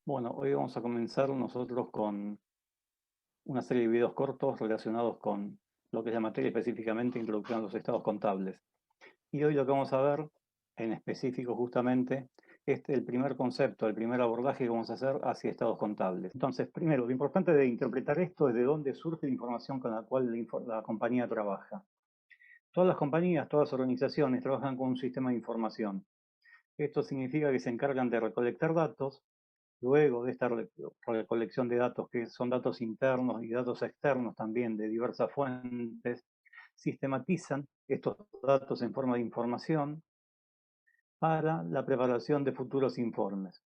Bueno, hoy vamos a comenzar nosotros con una serie de videos cortos relacionados con lo que es la materia, específicamente introducción a los estados contables. Y hoy lo que vamos a ver en específico justamente es el primer concepto, el primer abordaje que vamos a hacer hacia estados contables. Entonces, primero, lo importante de interpretar esto es de dónde surge la información con la cual la compañía trabaja. Todas las compañías, todas las organizaciones trabajan con un sistema de información. Esto significa que se encargan de recolectar datos. Luego de esta recolección de datos, que son datos internos y datos externos también de diversas fuentes, sistematizan estos datos en forma de información para la preparación de futuros informes.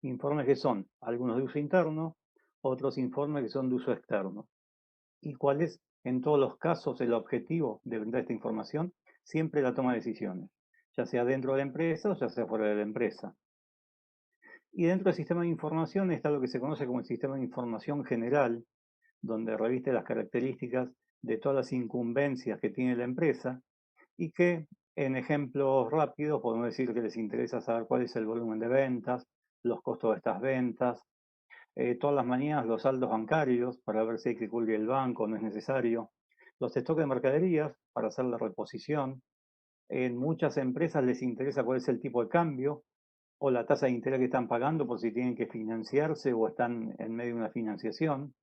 Informes que son algunos de uso interno, otros informes que son de uso externo. ¿Y cuál es en todos los casos el objetivo de brindar esta información? Siempre la toma de decisiones, ya sea dentro de la empresa o ya sea fuera de la empresa. Y dentro del sistema de información está lo que se conoce como el sistema de información general, donde reviste las características de todas las incumbencias que tiene la empresa y que en ejemplos rápidos podemos decir que les interesa saber cuál es el volumen de ventas, los costos de estas ventas, todas las mañanas los saldos bancarios para ver si hay que cubrir el banco, no es necesario, los stocks de mercaderías para hacer la reposición. En muchas empresas les interesa cuál es el tipo de cambio o la tasa de interés que están pagando por si tienen que financiarse o están en medio de una financiación.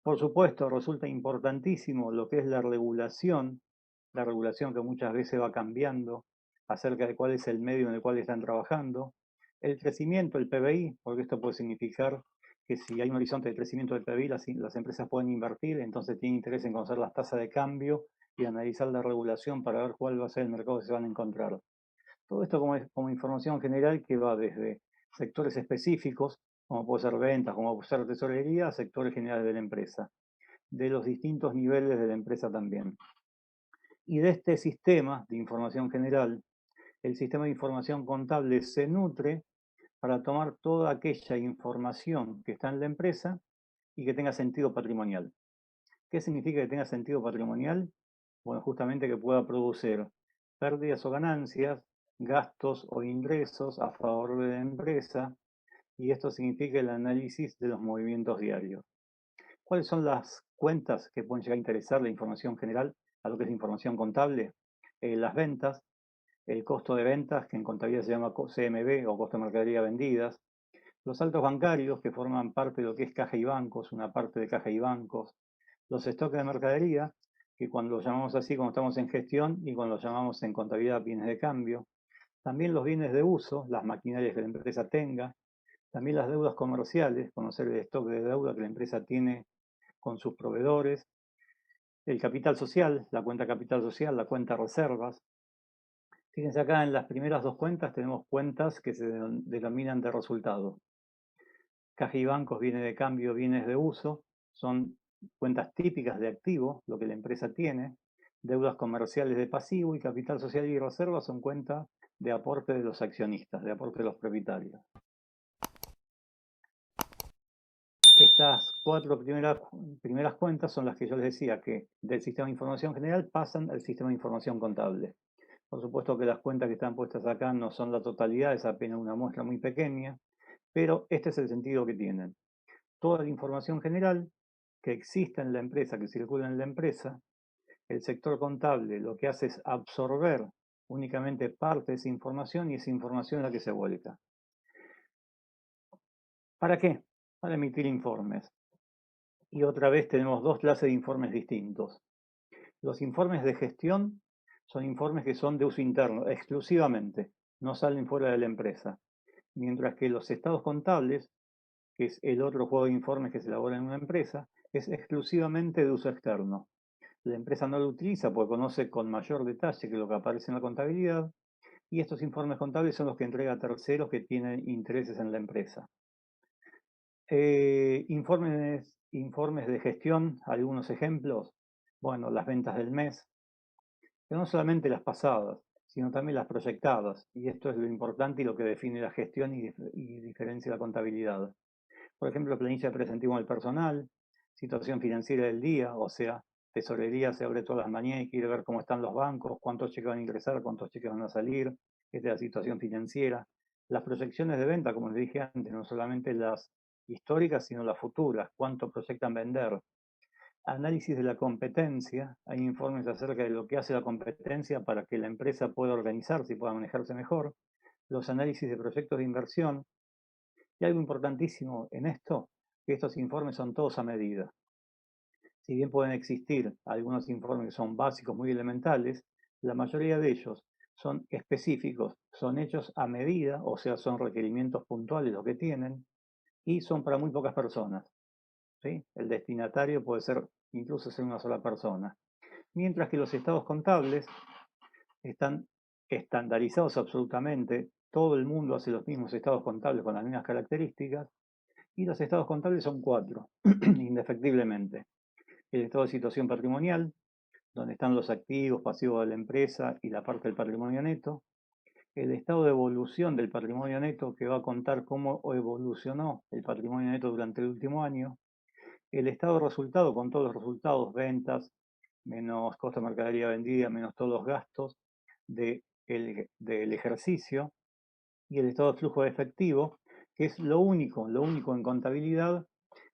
Por supuesto, resulta importantísimo lo que es la regulación que muchas veces va cambiando acerca de cuál es el medio en el cual están trabajando, el crecimiento, el PBI, porque esto puede significar que si hay un horizonte de crecimiento del PBI, las empresas pueden invertir, entonces tienen interés en conocer las tasas de cambio y analizar la regulación para ver cuál va a ser el mercado que se van a encontrar. Todo esto como información general que va desde sectores específicos, como puede ser ventas, como puede ser tesorería, a sectores generales de la empresa, de los distintos niveles de la empresa también. Y de este sistema de información general, el sistema de información contable se nutre para tomar toda aquella información que está en la empresa y que tenga sentido patrimonial. ¿Qué significa que tenga sentido patrimonial? Bueno, justamente que pueda producir pérdidas o ganancias, gastos o ingresos a favor de la empresa, y esto significa el análisis de los movimientos diarios. ¿Cuáles son las cuentas que pueden llegar a interesar la información general a lo que es información contable? Las ventas, el costo de ventas, que en contabilidad se llama CMB o costo de mercadería vendidas, los saldos bancarios, que forman parte de lo que es caja y bancos, una parte de caja y bancos, los stocks de mercadería, que cuando lo llamamos así cuando estamos en gestión y cuando lo llamamos en contabilidad bienes de cambio, también los bienes de uso, las maquinarias que la empresa tenga, también las deudas comerciales, conocer el stock de deuda que la empresa tiene con sus proveedores, el capital social, la cuenta capital social, la cuenta reservas. Fíjense acá en las primeras dos cuentas tenemos cuentas que se denominan de resultado. Caja y bancos, bienes de cambio, bienes de uso, son cuentas típicas de activo, lo que la empresa tiene. Deudas comerciales de pasivo y capital social y reservas son cuentas de aporte de los accionistas, de aporte de los propietarios. Estas cuatro primeras cuentas son las que yo les decía que del sistema de información general pasan al sistema de información contable. Por supuesto que las cuentas que están puestas acá no son la totalidad, es apenas una muestra muy pequeña, pero este es el sentido que tienen. Toda la información general que exista en la empresa, que circula en la empresa, el sector contable lo que hace es absorber únicamente parte de esa información y esa información es la que se vuelca. ¿Para qué? Para emitir informes. Y otra vez tenemos dos clases de informes distintos. Los informes de gestión son informes que son de uso interno, exclusivamente, no salen fuera de la empresa. Mientras que los estados contables, que es el otro juego de informes que se elabora en una empresa, es exclusivamente de uso externo. La empresa no lo utiliza porque conoce con mayor detalle que lo que aparece en la contabilidad, y estos informes contables son los que entrega a terceros que tienen intereses en la empresa. Informes de gestión, algunos ejemplos. Bueno, las ventas del mes, pero no solamente las pasadas, sino también las proyectadas. Y esto es lo importante y lo que define la gestión y diferencia la contabilidad. Por ejemplo, planilla presentiva del personal, situación financiera del día, o sea, tesorería se abre todas las mañanas y quiere ver cómo están los bancos, cuántos cheques van a ingresar, cuántos cheques van a salir, esta es la situación financiera. Las proyecciones de venta, como les dije antes, no solamente las históricas, sino las futuras, cuánto proyectan vender. Análisis de la competencia, hay informes acerca de lo que hace la competencia para que la empresa pueda organizarse y pueda manejarse mejor. Los análisis de proyectos de inversión. Y algo importantísimo en esto, que estos informes son todos a medida. Si bien pueden existir algunos informes que son básicos, muy elementales, la mayoría de ellos son específicos, son hechos a medida, o sea, son requerimientos puntuales los que tienen, y son para muy pocas personas. ¿Sí? El destinatario puede ser incluso ser una sola persona. Mientras que los estados contables están estandarizados absolutamente, todo el mundo hace los mismos estados contables con las mismas características, y los estados contables son 4, indefectiblemente. El estado de situación patrimonial, donde están los activos, pasivos de la empresa y la parte del patrimonio neto. El estado de evolución del patrimonio neto, que va a contar cómo evolucionó el patrimonio neto durante el último año. El estado de resultado, con todos los resultados, ventas, menos costo de mercadería vendida, menos todos los gastos del ejercicio. Y el estado de flujo de efectivo, que es lo único en contabilidad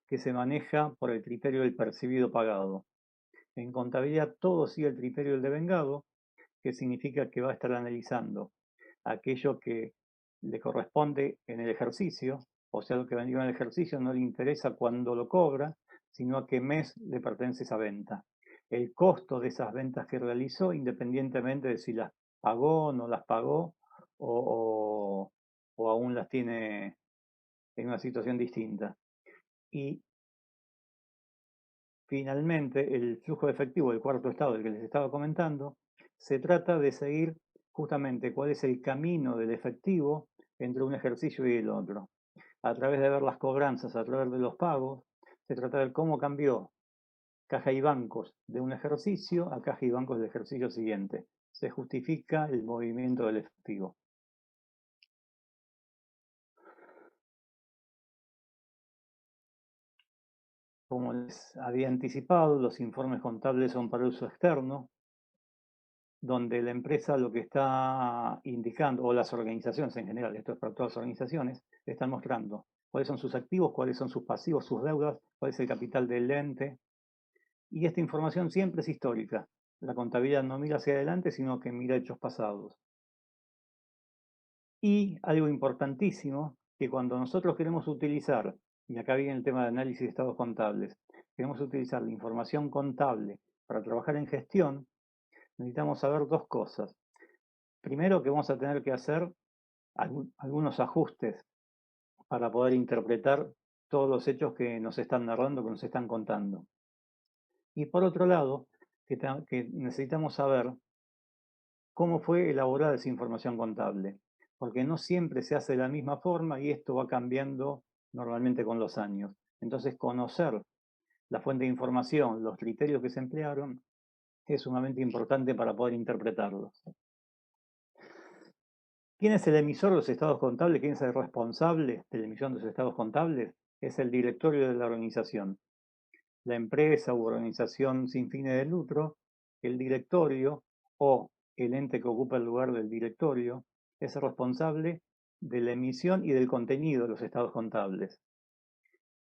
que se maneja por el criterio del percibido pagado. En contabilidad todo sigue el criterio del devengado, que significa que va a estar analizando aquello que le corresponde en el ejercicio, o sea, lo que vendió en el ejercicio no le interesa cuándo lo cobra, sino a qué mes le pertenece esa venta. El costo de esas ventas que realizó, independientemente de si las pagó, no las pagó, o aún las tiene en una situación distinta. Y finalmente, el flujo de efectivo del cuarto estado del que les estaba comentando, se trata de seguir justamente cuál es el camino del efectivo entre un ejercicio y el otro. A través de ver las cobranzas, a través de los pagos, se trata de ver cómo cambió caja y bancos de un ejercicio a caja y bancos del ejercicio siguiente. Se justifica el movimiento del efectivo. Como les había anticipado, los informes contables son para uso externo, donde la empresa lo que está indicando, o las organizaciones en general, esto es para todas las organizaciones, están mostrando cuáles son sus activos, cuáles son sus pasivos, sus deudas, cuál es el capital del ente. Y esta información siempre es histórica. La contabilidad no mira hacia adelante, sino que mira hechos pasados. Y algo importantísimo, que cuando nosotros queremos utilizar, y acá viene el tema de análisis de estados contables, queremos utilizar la información contable para trabajar en gestión, necesitamos saber dos cosas. Primero, que vamos a tener que hacer algunos ajustes para poder interpretar todos los hechos que nos están narrando, que nos están contando. Y por otro lado, que necesitamos saber cómo fue elaborada esa información contable, porque no siempre se hace de la misma forma y esto va cambiando normalmente con los años. Entonces, conocer la fuente de información, los criterios que se emplearon, es sumamente importante para poder interpretarlos. ¿Quién es el emisor de los estados contables? ¿Quién es el responsable de la emisión de los estados contables? Es el directorio de la organización. La empresa u organización sin fines de lucro, el directorio o el ente que ocupa el lugar del directorio es el responsable de la emisión y del contenido de los estados contables.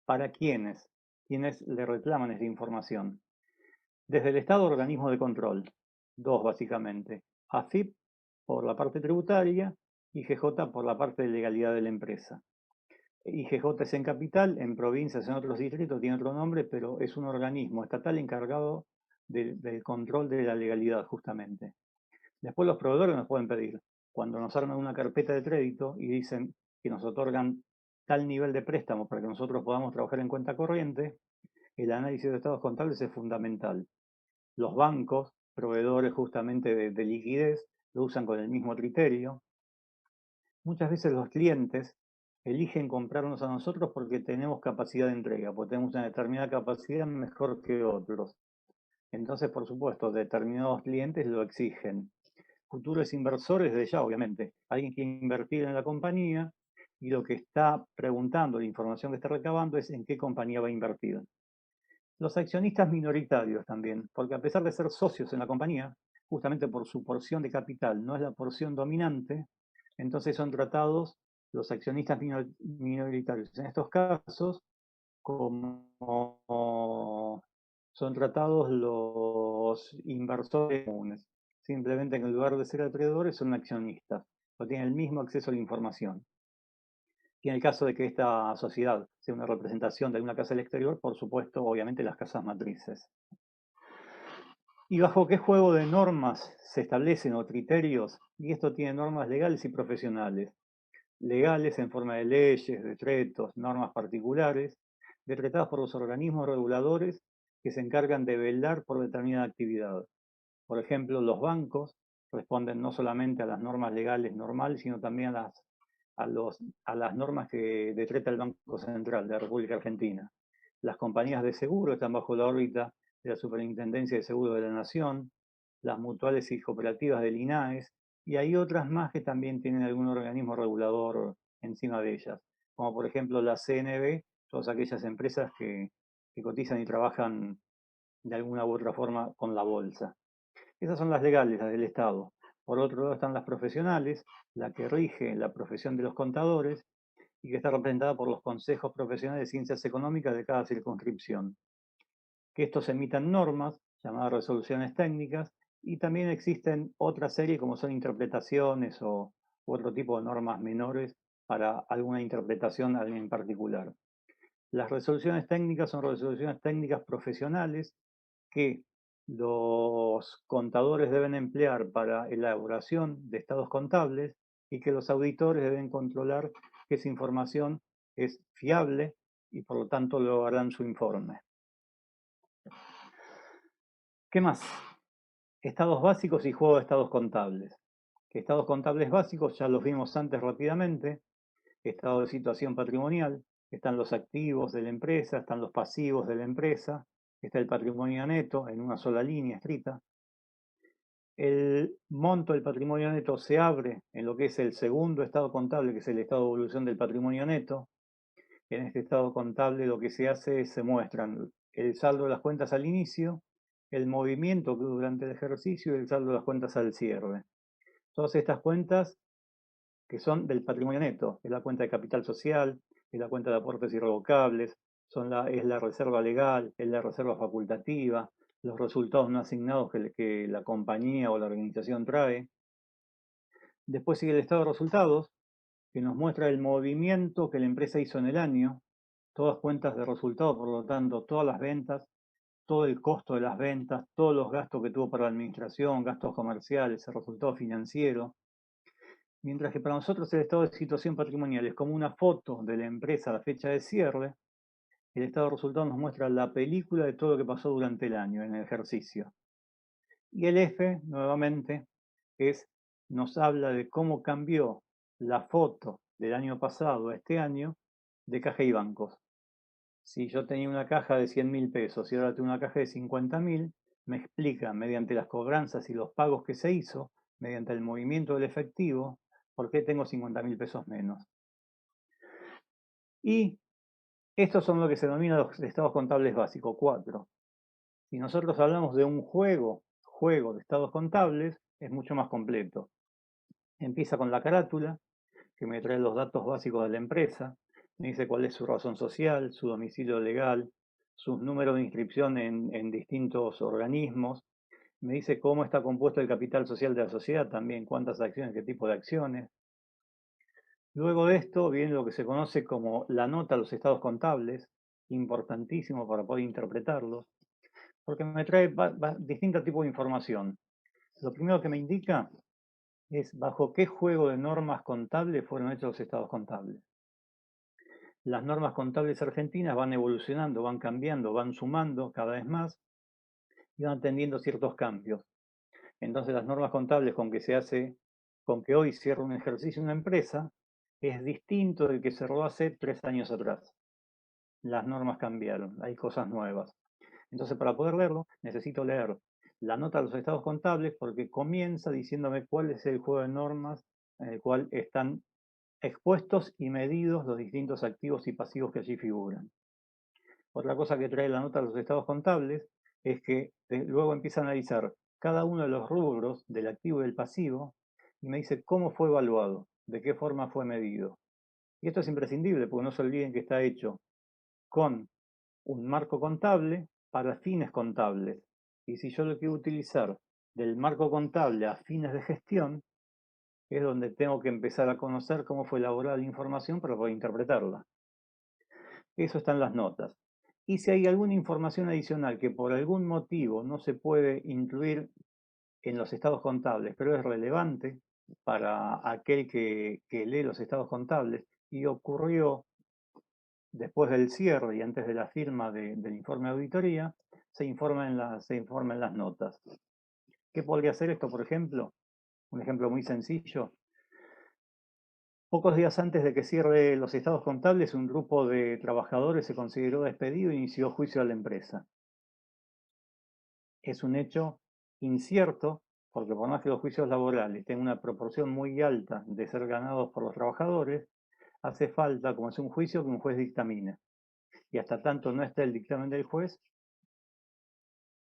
¿Para quiénes? ¿Quiénes le reclaman esta información? Desde el Estado, organismos de control, dos básicamente, AFIP por la parte tributaria y GJ por la parte de legalidad de la empresa. IGJ es en capital, en provincias, en otros distritos tiene otro nombre, pero es un organismo estatal encargado del control de la legalidad justamente. Después los proveedores nos pueden pedir, cuando nos arman una carpeta de crédito y dicen que nos otorgan tal nivel de préstamo para que nosotros podamos trabajar en cuenta corriente, el análisis de estados contables es fundamental. Los bancos, proveedores justamente de liquidez, lo usan con el mismo criterio. Muchas veces los clientes eligen comprarnos a nosotros porque tenemos capacidad de entrega, porque tenemos una determinada capacidad mejor que otros. Entonces, por supuesto, determinados clientes lo exigen. Futuros inversores de ya, obviamente. Alguien quiere invertir en la compañía y lo que está preguntando, la información que está recabando es en qué compañía va a invertir. Los accionistas minoritarios también, porque a pesar de ser socios en la compañía, justamente por su porción de capital no es la porción dominante, entonces son tratados los accionistas minoritarios en estos casos como son tratados los inversores comunes. Simplemente en lugar de ser acreedores son accionistas, o tienen el mismo acceso a la información. Y en el caso de que esta sociedad sea una representación de alguna casa del exterior, por supuesto, obviamente las casas matrices. ¿Y bajo qué juego de normas se establecen o criterios? Y esto tiene normas legales y profesionales. Legales en forma de leyes, decretos, normas particulares, decretadas por los organismos reguladores que se encargan de velar por determinada actividad. Por ejemplo, los bancos responden no solamente a las normas legales normales, sino también a las normas que decreta el Banco Central de la República Argentina. Las compañías de seguro están bajo la órbita de la Superintendencia de Seguros de la Nación, las mutuales y cooperativas del INAES, y hay otras más que también tienen algún organismo regulador encima de ellas, como por ejemplo la CNB, todas aquellas empresas que cotizan y trabajan de alguna u otra forma con la bolsa. Esas son las legales, las del Estado. Por otro lado están las profesionales, la que rige la profesión de los contadores y que está representada por los consejos profesionales de ciencias económicas de cada circunscripción. Que estos emitan normas, llamadas resoluciones técnicas, y también existen otra serie como son interpretaciones u otro tipo de normas menores para alguna interpretación en particular. Las resoluciones técnicas son resoluciones técnicas profesionales que los contadores deben emplear para elaboración de estados contables y que los auditores deben controlar que esa información es fiable y por lo tanto lo harán su informe. ¿Qué más? Estados básicos y juego de estados contables. Estados contables básicos ya los vimos antes rápidamente. Estado de situación patrimonial, están los activos de la empresa, están los pasivos de la empresa, está el patrimonio neto en una sola línea escrita. El monto del patrimonio neto se abre en lo que es el segundo estado contable, que es el estado de evolución del patrimonio neto. En este estado contable lo que se hace es se muestran el saldo de las cuentas al inicio, el movimiento que durante el ejercicio y el saldo de las cuentas al cierre. Todas estas cuentas que son del patrimonio neto, es la cuenta de capital social, es la cuenta de aportes irrevocables, es la reserva legal, es la reserva facultativa, los resultados no asignados que la compañía o la organización trae. Después sigue el estado de resultados, que nos muestra el movimiento que la empresa hizo en el año, todas cuentas de resultados, por lo tanto, todas las ventas, todo el costo de las ventas, todos los gastos que tuvo para la administración, gastos comerciales, el resultado financiero. Mientras que para nosotros el estado de situación patrimonial es como una foto de la empresa a la fecha de cierre, el estado de resultados nos muestra la película de todo lo que pasó durante el año, en el ejercicio. Y el F, nuevamente, nos habla de cómo cambió la foto del año pasado a este año de caja y bancos. Si yo tenía una caja de 100.000 pesos y ahora tengo una caja de 50.000, me explica mediante las cobranzas y los pagos que se hizo, mediante el movimiento del efectivo, por qué tengo 50.000 pesos menos. Y estos son lo que se denomina los estados contables básicos, 4. Si nosotros hablamos de un juego de estados contables, es mucho más completo. Empieza con la carátula, que me trae los datos básicos de la empresa, me dice cuál es su razón social, su domicilio legal, sus números de inscripción en distintos organismos, me dice cómo está compuesto el capital social de la sociedad, también cuántas acciones, qué tipo de acciones. Luego de esto viene lo que se conoce como la nota a los estados contables, importantísimo para poder interpretarlos, porque me trae distintos tipos de información. Lo primero que me indica es bajo qué juego de normas contables fueron hechos los estados contables. Las normas contables argentinas van evolucionando, van cambiando, van sumando cada vez más y van teniendo ciertos cambios. Entonces las normas contables con que hoy cierra un ejercicio una empresa, es distinto del que cerró hace 3 años atrás. Las normas cambiaron, hay cosas nuevas. Entonces, para poder leerlo, necesito leer la nota de los estados contables porque comienza diciéndome cuál es el juego de normas en el cual están expuestos y medidos los distintos activos y pasivos que allí figuran. Otra cosa que trae la nota de los estados contables es que luego empieza a analizar cada uno de los rubros del activo y del pasivo y me dice cómo fue evaluado, de qué forma fue medido. Y esto es imprescindible porque no se olviden que está hecho con un marco contable para fines contables. Y si yo lo quiero utilizar del marco contable a fines de gestión, es donde tengo que empezar a conocer cómo fue elaborada la información para poder interpretarla. Eso está en las notas. Y si hay alguna información adicional que por algún motivo no se puede incluir en los estados contables, pero es relevante para aquel que lee los estados contables y ocurrió después del cierre y antes de la firma del informe de auditoría, se informa en las notas. ¿Qué podría hacer esto, por ejemplo? Un ejemplo muy sencillo. Pocos días antes de que cierre los estados contables, un grupo de trabajadores se consideró despedido e inició juicio a la empresa. Es un hecho incierto, porque por más que los juicios laborales tengan una proporción muy alta de ser ganados por los trabajadores, hace falta, como es un juicio, que un juez dictamine. Y hasta tanto no esté el dictamen del juez,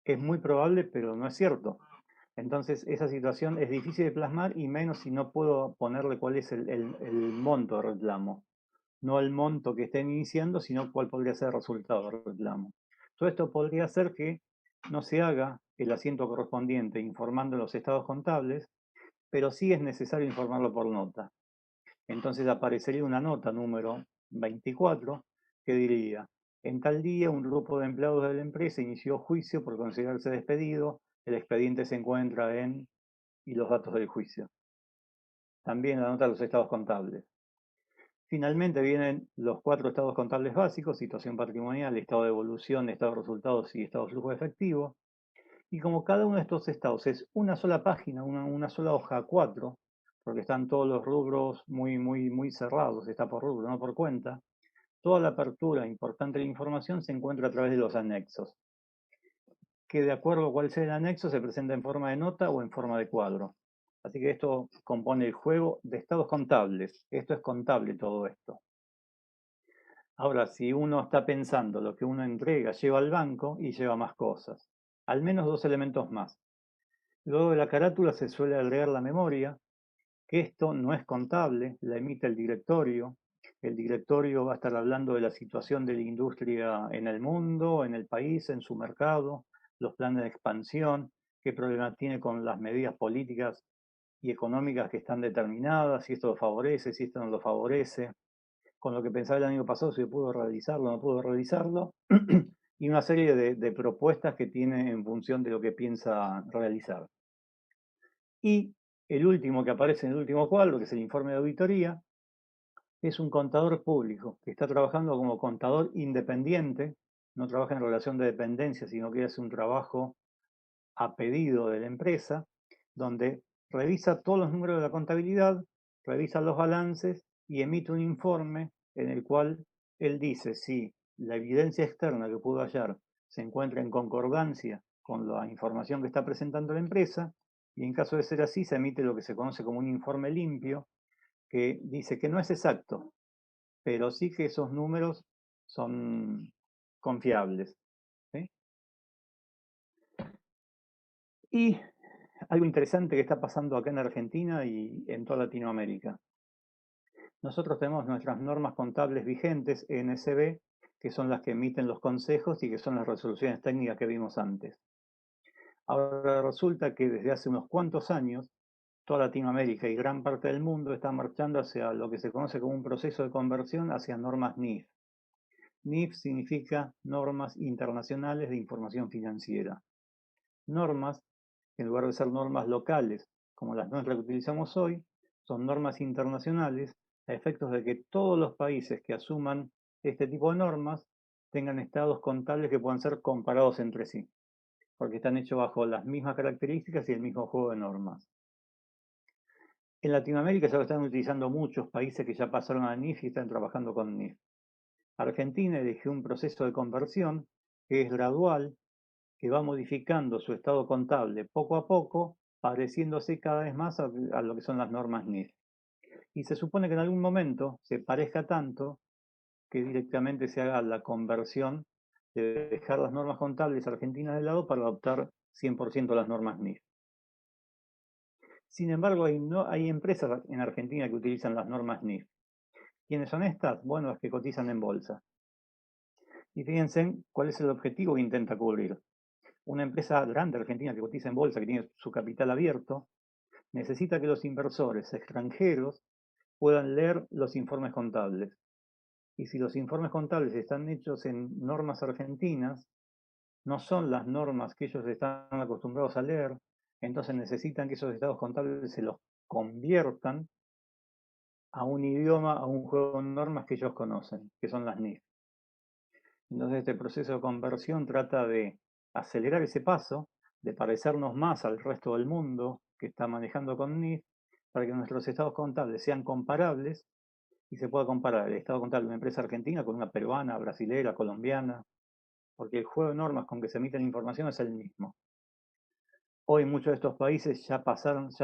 es muy probable, pero no es cierto. Entonces, esa situación es difícil de plasmar y menos si no puedo ponerle cuál es el monto de reclamo. No el monto que estén iniciando, sino cuál podría ser el resultado del reclamo. Todo esto podría hacer que no se haga el asiento correspondiente informando los estados contables, pero sí es necesario informarlo por nota. Entonces aparecería una nota número 24 que diría: en tal día un grupo de empleados de la empresa inició juicio por considerarse despedido, el expediente se encuentra en y los datos del juicio. También la nota de los estados contables. Finalmente vienen los 4 estados contables básicos: situación patrimonial, estado de evolución, estado de resultados y estado de flujo efectivo. Y como cada uno de estos estados es una sola página, una sola hoja A4, porque están todos los rubros muy cerrados, está por rubro, no por cuenta, toda la apertura importante de la información se encuentra a través de los anexos, que de acuerdo a cuál sea el anexo se presenta en forma de nota o en forma de cuadro. Así que esto compone el juego de estados contables. Esto es contable todo esto. Ahora, si uno está pensando lo que uno entrega, lleva al banco y lleva más cosas. Al menos 2 elementos más. Luego de la carátula se suele agregar la memoria, que esto no es contable, la emite el directorio. El directorio va a estar hablando de la situación de la industria en el mundo, en el país, en su mercado, los planes de expansión, qué problemas tiene con las medidas políticas y económicas que están determinadas, si esto lo favorece, si esto no lo favorece, con lo que pensaba el año pasado, si pudo realizarlo o no pudo realizarlo, y una serie de propuestas que tiene en función de lo que piensa realizar. Y el último que aparece en el último cuadro, que es el informe de auditoría, es un contador público que está trabajando como contador independiente, no trabaja en relación de dependencia, sino que hace un trabajo a pedido de la empresa, donde revisa todos los números de la contabilidad, revisa los balances y emite un informe en el cual él dice si la evidencia externa que pudo hallar se encuentra en concordancia con la información que está presentando la empresa, y en caso de ser así se emite lo que se conoce como un informe limpio, que dice que no es exacto, pero sí que esos números son confiables. ¿Sí? Y algo interesante que está pasando acá en Argentina y en toda Latinoamérica. Nosotros tenemos nuestras normas contables vigentes, NSB, que son las que emiten los consejos y que son las resoluciones técnicas que vimos antes. Ahora resulta que desde hace unos cuantos años, toda Latinoamérica y gran parte del mundo está marchando hacia lo que se conoce como un proceso de conversión hacia normas NIF. NIF significa Normas Internacionales de Información Financiera. Normas que en lugar de ser normas locales, como las nuestras que utilizamos hoy, son normas internacionales a efectos de que todos los países que asuman este tipo de normas tengan estados contables que puedan ser comparados entre sí, porque están hechos bajo las mismas características y el mismo juego de normas. En Latinoamérica ya lo están utilizando muchos países que ya pasaron a NIF y están trabajando con NIF. Argentina eligió un proceso de conversión que es gradual, que va modificando su estado contable poco a poco, pareciéndose cada vez más a lo que son las normas NIF. Y se supone que en algún momento se parezca tanto que directamente se haga la conversión de dejar las normas contables argentinas de lado para adoptar 100% las normas NIF. Sin embargo, hay empresas en Argentina que utilizan las normas NIF. ¿Quiénes son estas? Bueno, las que cotizan en bolsa. Y fíjense cuál es el objetivo que intenta cubrir. Una empresa grande argentina que cotiza en bolsa, que tiene su capital abierto, necesita que los inversores extranjeros puedan leer los informes contables. Y si los informes contables están hechos en normas argentinas, no son las normas que ellos están acostumbrados a leer, entonces necesitan que esos estados contables se los conviertan a un idioma, a un juego de normas que ellos conocen, que son las NIF. Entonces este proceso de conversión trata de acelerar ese paso, de parecernos más al resto del mundo que está manejando con NIF, para que nuestros estados contables sean comparables y se pueda comparar el estado contable de una empresa argentina con una peruana, brasilera, colombiana, porque el juego de normas con que se emite la información es el mismo. Hoy muchos de estos países ya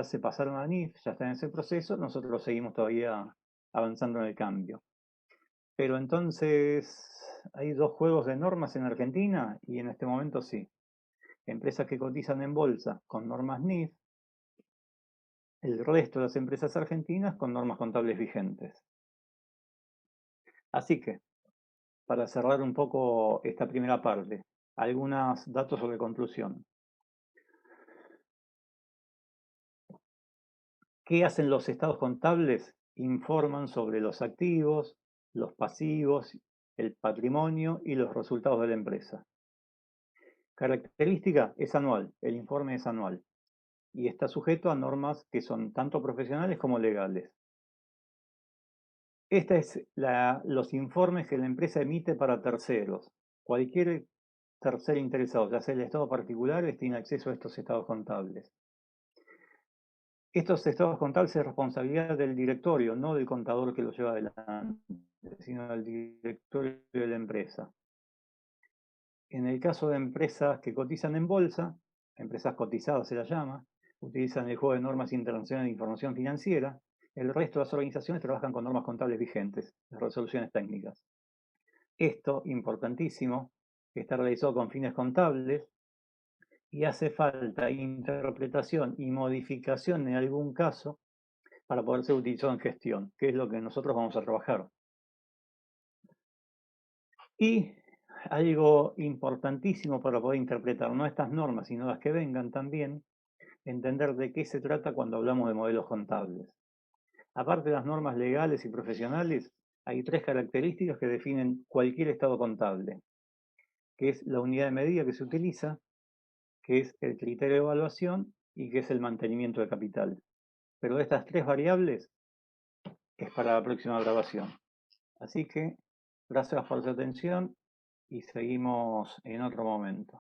se pasaron a NIF, ya están en ese proceso, nosotros seguimos todavía avanzando en el cambio. Pero entonces hay dos juegos de normas en Argentina y en este momento sí. Empresas que cotizan en bolsa con normas NIF, el resto de las empresas argentinas con normas contables vigentes. Así que, para cerrar un poco esta primera parte, algunos datos sobre conclusión. ¿Qué hacen los estados contables? Informan sobre los activos, los pasivos, el patrimonio y los resultados de la empresa. Característica es anual, el informe es anual y está sujeto a normas que son tanto profesionales como legales. Esta es los informes que la empresa emite para terceros. Cualquier tercer interesado, ya sea el estado particular, tiene acceso a estos estados contables. Estos estados contables es responsabilidad del directorio, no del contador que lo lleva adelante, sino del directorio de la empresa. En el caso de empresas que cotizan en bolsa, empresas cotizadas se las llama, utilizan el juego de normas internacionales de información financiera, el resto de las organizaciones trabajan con normas contables vigentes, las resoluciones técnicas. Esto, importantísimo, está realizado con fines contables y hace falta interpretación y modificación en algún caso para poder ser utilizado en gestión, que es lo que nosotros vamos a trabajar. Y algo importantísimo para poder interpretar, no estas normas, sino las que vengan también, entender de qué se trata cuando hablamos de modelos contables. Aparte de las normas legales y profesionales, hay tres características que definen cualquier estado contable, que es la unidad de medida que se utiliza, que es el criterio de evaluación y que es el mantenimiento de capital. Pero de estas tres variables es para la próxima grabación. Así que gracias por su atención y seguimos en otro momento.